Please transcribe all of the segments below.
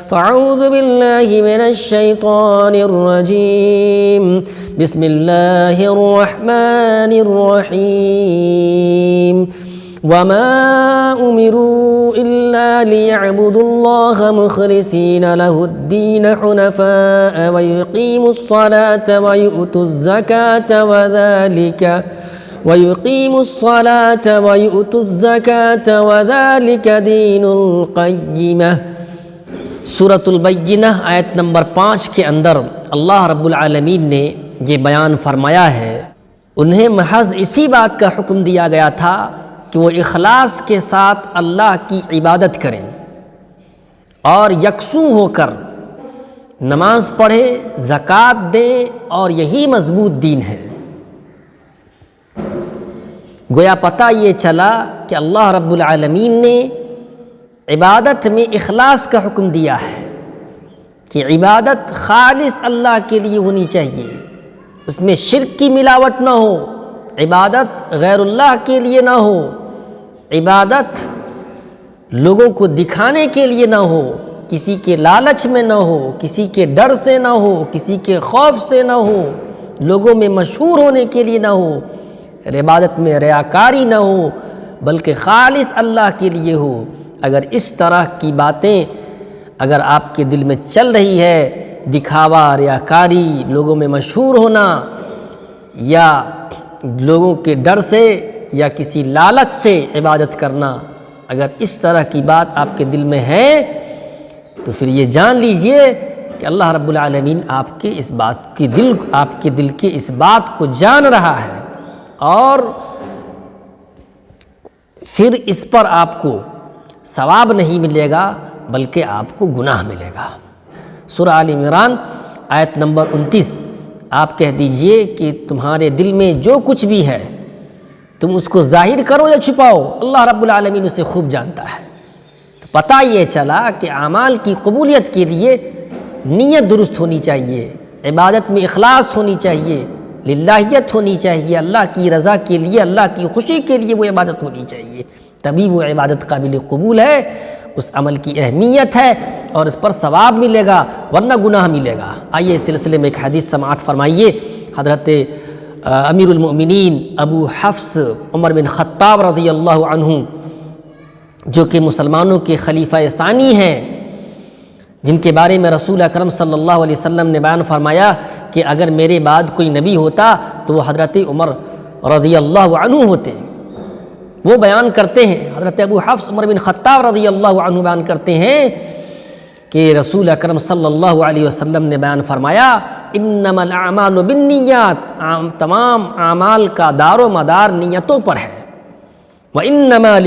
فاعوذ باللہ من الشیطان الرجیم بسم اللہ الرحمن الرحیم وما امروا الا ليعبدوا الله مخلصين له الدين حنفاء ويقيموا الصلاة ويؤتوا الزكاة وذلك دين القيمة۔ سورۃ البینہ آیت نمبر 5 کے اندر اللہ رب العالمین نے یہ بیان فرمایا ہے، انہیں محض اسی بات کا حکم دیا گیا تھا کہ وہ اخلاص کے ساتھ اللہ کی عبادت کریں اور یکسو ہو کر نماز پڑھیں، زکوٰۃ دیں، اور یہی مضبوط دین ہے۔ گویا پتہ یہ چلا کہ اللہ رب العالمین نے عبادت میں اخلاص کا حکم دیا ہے کہ عبادت خالص اللہ کے لیے ہونی چاہیے، اس میں شرک کی ملاوٹ نہ ہو، عبادت غیر اللہ کے لیے نہ ہو، عبادت لوگوں کو دکھانے کے لیے نہ ہو، کسی کے لالچ میں نہ ہو، کسی کے ڈر سے نہ ہو، کسی کے خوف سے نہ ہو، لوگوں میں مشہور ہونے کے لیے نہ ہو، عبادت میں ریاکاری نہ ہو، بلکہ خالص اللہ کے لیے ہو۔ اگر اس طرح کی باتیں اگر آپ کے دل میں چل رہی ہے، دکھاوا، ریاکاری، لوگوں میں مشہور ہونا، یا لوگوں کے ڈر سے یا کسی لالچ سے عبادت کرنا، اگر اس طرح کی بات آپ کے دل میں ہے تو پھر یہ جان لیجئے کہ اللہ رب العالمین آپ کے دل کے اس بات کو جان رہا ہے، اور پھر اس پر آپ کو ثواب نہیں ملے گا بلکہ آپ کو گناہ ملے گا۔ سورہ آل عمران آیت نمبر 29، آپ کہہ دیجئے کہ تمہارے دل میں جو کچھ بھی ہے تم اس کو ظاہر کرو یا چھپاؤ، اللہ رب العالمین اسے خوب جانتا ہے۔ تو پتہ یہ چلا کہ اعمال کی قبولیت کے لیے نیت درست ہونی چاہیے، عبادت میں اخلاص ہونی چاہیے، للہیت ہونی چاہیے، اللہ کی رضا کے لیے، اللہ کی خوشی کے لیے وہ عبادت ہونی چاہیے، تبھی وہ عبادت قابل قبول ہے، اس عمل کی اہمیت ہے اور اس پر ثواب ملے گا، ورنہ گناہ ملے گا۔ آئیے اس سلسلے میں ایک حدیث سماعت فرمائیے۔ حضرت امیر المؤمنین ابو حفص عمر بن خطاب رضی اللہ عنہ، جو کہ مسلمانوں کے خلیفہ ثانی ہیں، جن کے بارے میں رسول اکرم صلی اللہ علیہ وسلم نے بیان فرمایا کہ اگر میرے بعد کوئی نبی ہوتا تو وہ حضرت عمر رضی اللہ عنہ ہوتے۔ وہ بیان کرتے ہیں، حضرت ابو حفص عمر بن خطاب رضی اللہ عنہ بیان کرتے ہیں کہ رسول اکرم صلی اللہ علیہ وسلم نے بیان فرمایا انما الاعمال بالنیات، تمام اعمال کا دار و مدار نیتوں پر ہے، وانما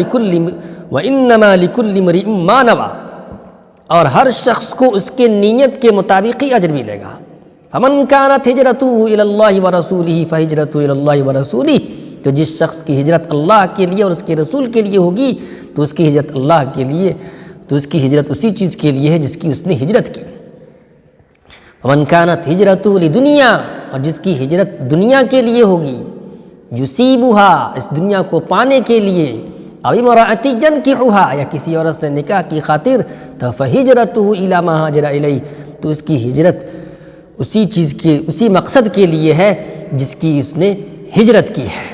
لکل امرئ ما نوى، اور ہر شخص کو اس کے نیت کے مطابق ہی اجر ملے گا۔ فمن كانت هجرته الى الله ورسوله فهجرته الى الله ورسوله، تو جس شخص کی ہجرت اللہ کے لیے اور اس کے رسول کے لیے ہوگی تو اس کی ہجرت اللہ کے لیے، تو اس کی ہجرت اسی چیز کے لیے ہے جس کی اس نے ہجرت کی۔ ومن كانت هجرته لدنیا، اور جس کی ہجرت دنیا کے لیے ہوگی، یصیبها، اس دنیا کو پانے کے لیے، او امرأۃ ینکحها، یا کسی عورت سے نکاح کی خاطر، تو فہجرته الی ما ہاجر الیہ، تو اس کی ہجرت اسی چیز کے، اسی مقصد کے لیے ہے جس کی اس نے ہجرت کی ہے۔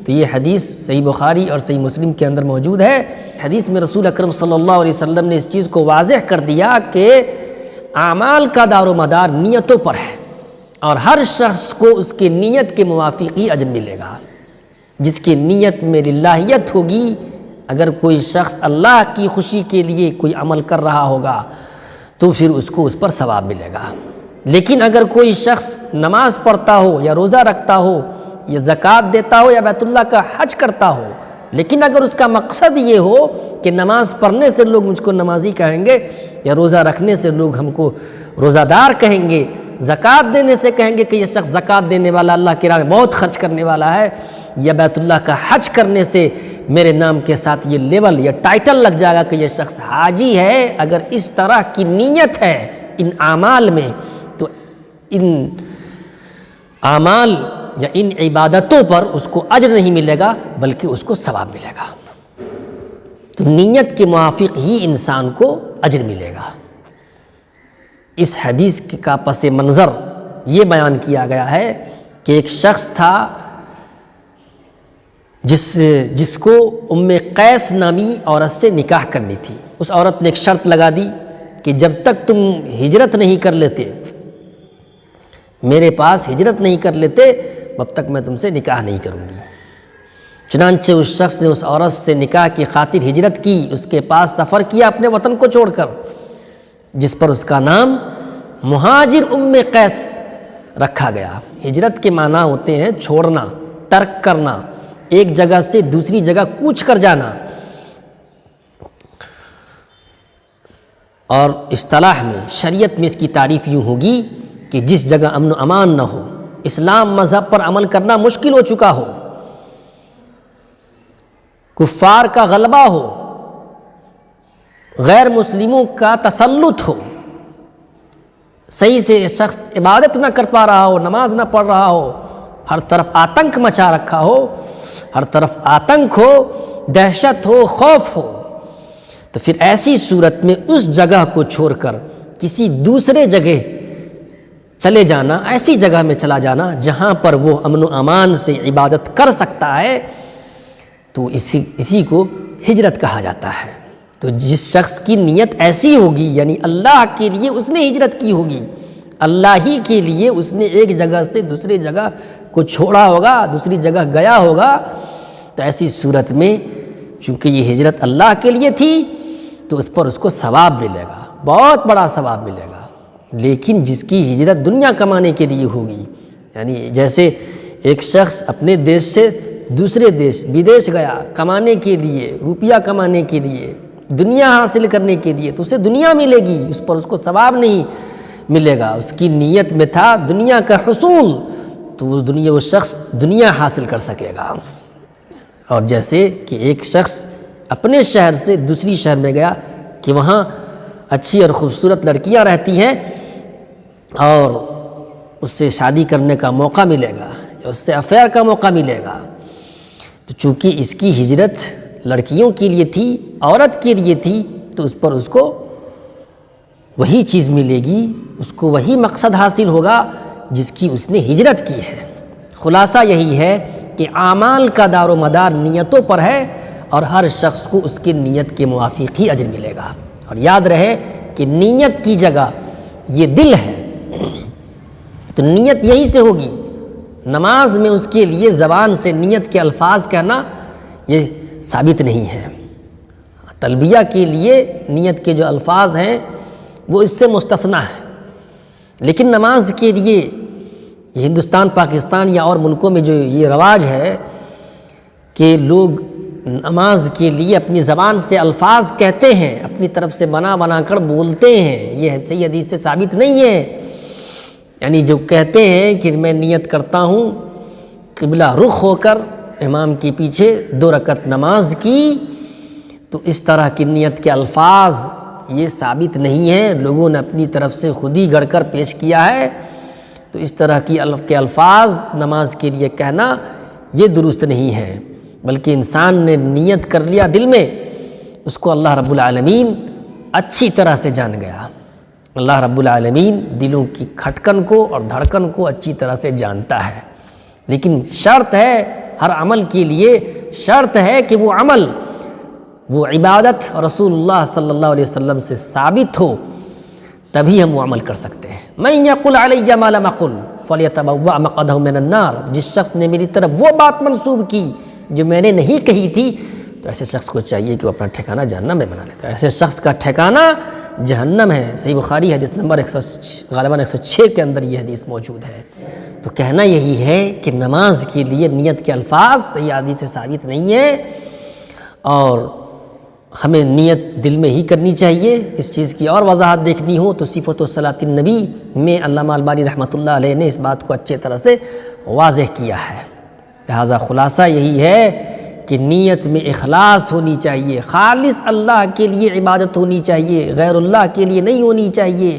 تو یہ حدیث صحیح بخاری اور صحیح مسلم کے اندر موجود ہے۔ حدیث میں رسول اکرم صلی اللہ علیہ وسلم نے اس چیز کو واضح کر دیا کہ اعمال کا دار و مدار نیتوں پر ہے، اور ہر شخص کو اس کے نیت کے موافق ہی اجر ملے گا۔ جس کی نیت میں للہیت ہوگی، اگر کوئی شخص اللہ کی خوشی کے لیے کوئی عمل کر رہا ہوگا تو پھر اس کو اس پر ثواب ملے گا۔ لیکن اگر کوئی شخص نماز پڑھتا ہو یا روزہ رکھتا ہو یا زکوٰۃ دیتا ہو یا بیت اللہ کا حج کرتا ہو، لیکن اگر اس کا مقصد یہ ہو کہ نماز پڑھنے سے لوگ مجھ کو نمازی کہیں گے، یا روزہ رکھنے سے لوگ ہم کو روزہ دار کہیں گے، زکوٰۃ دینے سے کہیں گے کہ یہ شخص زکوٰۃ دینے والا، اللہ کی راہ میں بہت خرچ کرنے والا ہے، یا بیت اللہ کا حج کرنے سے میرے نام کے ساتھ یہ لیبل یا ٹائٹل لگ جائے گا کہ یہ شخص حاجی ہے، اگر اس طرح کی نیت ہے ان اعمال میں، تو ان اعمال یا ان عبادتوں پر اس کو اجر نہیں ملے گا بلکہ اس کو ثواب ملے گا۔ تو نیت کے موافق ہی انسان کو اجر ملے گا۔ اس حدیث کا پس منظر یہ بیان کیا گیا ہے کہ ایک شخص تھا جس کو ام قیس نامی عورت سے نکاح کرنی تھی۔ اس عورت نے ایک شرط لگا دی کہ جب تک تم ہجرت نہیں کر لیتے، میرے پاس ہجرت نہیں کر لیتے، تب تک میں تم سے نکاح نہیں کروں گی۔ چنانچہ اس شخص نے اس عورت سے نکاح کی خاطر ہجرت کی، اس کے پاس سفر کیا اپنے وطن کو چھوڑ کر، جس پر اس کا نام مہاجر ام قیس رکھا گیا۔ ہجرت کے معنی ہوتے ہیں چھوڑنا، ترک کرنا، ایک جگہ سے دوسری جگہ کوچ کر جانا۔ اور اصطلاح میں، شریعت میں اس کی تعریف یوں ہوگی کہ جس جگہ امن و امان نہ ہو، اسلام مذہب پر عمل کرنا مشکل ہو چکا ہو، کفار کا غلبہ ہو، غیر مسلموں کا تسلط ہو، صحیح سے شخص عبادت نہ کر پا رہا ہو، نماز نہ پڑھ رہا ہو، ہر طرف آتنک مچا رکھا ہو، ہر طرف آتنک ہو، دہشت ہو، خوف ہو، تو پھر ایسی صورت میں اس جگہ کو چھوڑ کر کسی دوسرے جگہ چلے جانا، ایسی جگہ میں چلا جانا جہاں پر وہ امن و امان سے عبادت کر سکتا ہے، تو اسی کو ہجرت کہا جاتا ہے۔ تو جس شخص کی نیت ایسی ہوگی، یعنی اللہ کے لیے اس نے ہجرت کی ہوگی، اللہ ہی کے لیے اس نے ایک جگہ سے دوسری جگہ کو چھوڑا ہوگا، دوسری جگہ گیا ہوگا، تو ایسی صورت میں چونکہ یہ ہجرت اللہ کے لیے تھی تو اس پر اس کو ثواب ملے گا، بہت بڑا ثواب ملے گا۔ لیکن جس کی ہجرت دنیا کمانے کے لیے ہوگی، یعنی جیسے ایک شخص اپنے دیش سے دوسرے دیش بدیش گیا کمانے کے لیے، روپیہ کمانے کے لیے، دنیا حاصل کرنے کے لیے، تو اسے دنیا ملے گی، اس پر اس کو ثواب نہیں ملے گا۔ اس کی نیت میں تھا دنیا کا حصول، تو وہ شخص دنیا حاصل کر سکے گا۔ اور جیسے کہ ایک شخص اپنے شہر سے دوسری شہر میں گیا کہ وہاں اچھی اور خوبصورت لڑکیاں رہتی ہیں اور اس سے شادی کرنے کا موقع ملے گا یا اس سے افیئر کا موقع ملے گا، تو چونکہ اس کی ہجرت لڑکیوں کے لیے تھی، عورت کے لیے تھی، تو اس پر اس کو وہی چیز ملے گی، اس کو وہی مقصد حاصل ہوگا جس کی اس نے ہجرت کی ہے۔ خلاصہ یہی ہے کہ اعمال کا دار و مدار نیتوں پر ہے، اور ہر شخص کو اس کی نیت کے موافق ہی اجر ملے گا۔ اور یاد رہے کہ نیت کی جگہ یہ دل ہے، تو نیت یہی سے ہوگی۔ نماز میں اس کے لیے زبان سے نیت کے الفاظ کہنا یہ ثابت نہیں ہے۔ تلبیہ کے لیے نیت کے جو الفاظ ہیں وہ اس سے مستثنی ہے، لیکن نماز کے لیے ہندوستان، پاکستان یا اور ملکوں میں جو یہ رواج ہے کہ لوگ نماز کے لیے اپنی زبان سے الفاظ کہتے ہیں، اپنی طرف سے بنا کر بولتے ہیں، یہ صحیح حدیث سے ثابت نہیں ہے۔ یعنی جو کہتے ہیں کہ میں نیت کرتا ہوں قبلہ رخ ہو کر امام کے پیچھے 2 رکعت نماز کی، تو اس طرح کی نیت کے الفاظ یہ ثابت نہیں ہے، لوگوں نے اپنی طرف سے خود ہی گڑھ کر پیش کیا ہے۔ تو اس طرح کے الفاظ نماز کے لیے کہنا یہ درست نہیں ہے، بلکہ انسان نے نیت کر لیا دل میں، اس کو اللہ رب العالمین اچھی طرح سے جان گیا۔ اللہ رب العالمین دلوں کی کھٹکن کو اور دھڑکن کو اچھی طرح سے جانتا ہے، لیکن شرط ہے ہر عمل کے لیے، شرط ہے کہ وہ عمل، وہ عبادت رسول اللہ صلی اللہ علیہ وسلم سے ثابت ہو، تبھی ہم وہ عمل کر سکتے ہیں۔ من یقل علی ما لم اقل فلیتبوأ مقعدہ من النار، جس شخص نے میری طرف وہ بات منسوب کی جو میں نے نہیں کہی تھی، تو ایسے شخص کو چاہیے کہ وہ اپنا ٹھکانہ جہنم میں بنا لیتا ہے۔ ایسے شخص کا ٹھکانہ جہنم ہے۔ صحیح بخاری حدیث نمبر غالباً 106 کے اندر یہ حدیث موجود ہے۔ تو کہنا یہی ہے کہ نماز کے لیے نیت کے الفاظ صحیح حدیث سے ثابت نہیں ہے، اور ہمیں نیت دل میں ہی کرنی چاہیے۔ اس چیز کی اور وضاحت دیکھنی ہو تو صفت صلاۃ النبی میں علامہ البانی رحمۃ اللہ علیہ نے اس بات کو اچھے طرح سے واضح کیا ہے۔ لہٰذا خلاصہ یہی ہے کہ نیت میں اخلاص ہونی چاہیے، خالص اللہ کے لیے عبادت ہونی چاہیے، غیر اللہ کے لیے نہیں ہونی چاہیے۔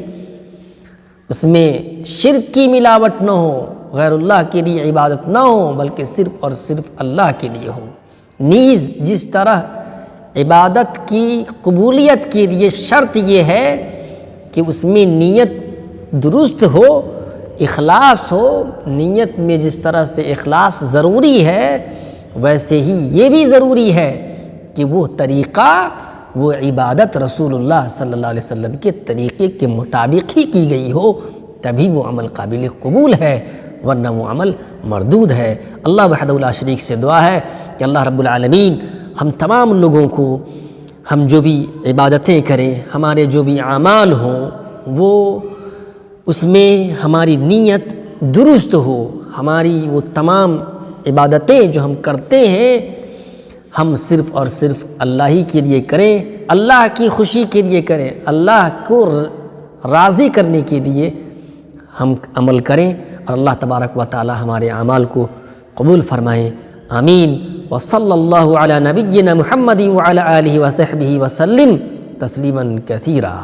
اس میں شرک کی ملاوٹ نہ ہو، غیر اللہ کے لیے عبادت نہ ہو، بلکہ صرف اور صرف اللہ کے لیے ہو۔ نیز جس طرح عبادت کی قبولیت کے لیے شرط یہ ہے کہ اس میں نیت درست ہو، اخلاص ہو، نیت میں جس طرح سے اخلاص ضروری ہے ویسے ہی یہ بھی ضروری ہے کہ وہ طریقہ، وہ عبادت رسول اللہ صلی اللہ علیہ وسلم کے طریقے کے مطابق ہی کی گئی ہو، تبھی وہ عمل قابل قبول ہے، ورنہ وہ عمل مردود ہے۔ اللہ وحدہ لا شریک سے دعا ہے کہ اللہ رب العالمین ہم تمام لوگوں کو، ہم جو بھی عبادتیں کریں، ہمارے جو بھی اعمال ہوں، وہ اس میں ہماری نیت درست ہو، ہماری وہ تمام عبادتیں جو ہم کرتے ہیں ہم صرف اور صرف اللہ ہی کے لیے کریں، اللہ کی خوشی کے لیے کریں، اللہ کو راضی کرنے کے لیے ہم عمل کریں، اور اللہ تبارک و تعالی ہمارے اعمال کو قبول فرمائیں۔ آمین۔ وصلی اللہ علی نبینا محمد وعلی آلہ وصحبہ وسلم تسلیما کثیرا۔